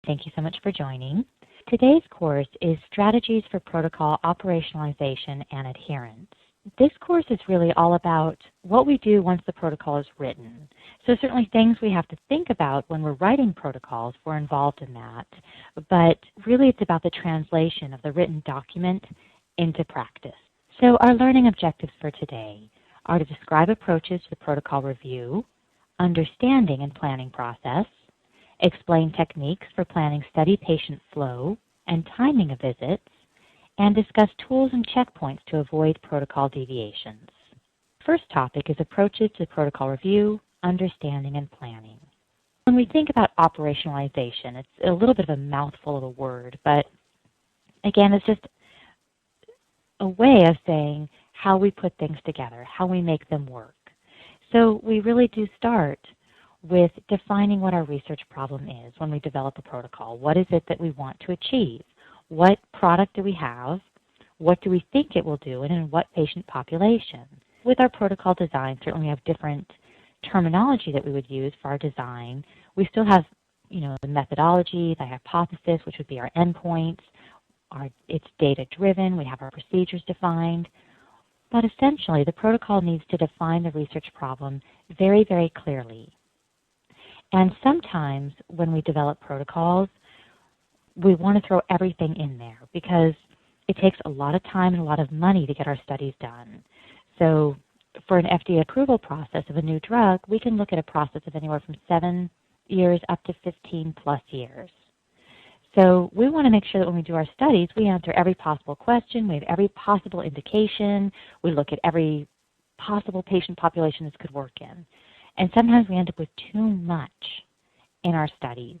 Thank you so much for joining. Today's course is Strategies for Protocol Operationalization and Adherence. This course is really all about what we do once the protocol is written. So certainly things we have to think about when we're writing protocols, we're involved in that. But really it's about the translation of the written document into practice. So our learning objectives for today are to describe approaches to the protocol review, understanding and planning process, explain techniques for planning study patient flow and timing of visits, and discuss tools and checkpoints to avoid protocol deviations. First topic is approaches to protocol review, understanding, and planning. When we think about operationalization, it's a little bit of a mouthful of a word, but again, it's just a way of saying how we put things together, how we make them work. So we really do start with defining what our research problem is when we develop a protocol. What is it that we want to achieve? What product do we have? What do we think it will do, and in what patient population? With our protocol design, certainly we have different terminology that we would use for our design. We still have, the methodology, the hypothesis, which would be our endpoints. It's data-driven. We have our procedures defined. But essentially, the protocol needs to define the research problem very, very clearly. And sometimes when we develop protocols, we want to throw everything in there because it takes a lot of time and a lot of money to get our studies done. So for an FDA approval process of a new drug, we can look at a process of anywhere from 7 years up to 15 plus years. So we want to make sure that when we do our studies, we answer every possible question, we have every possible indication, we look at every possible patient population this could work in. And sometimes we end up with too much in our studies.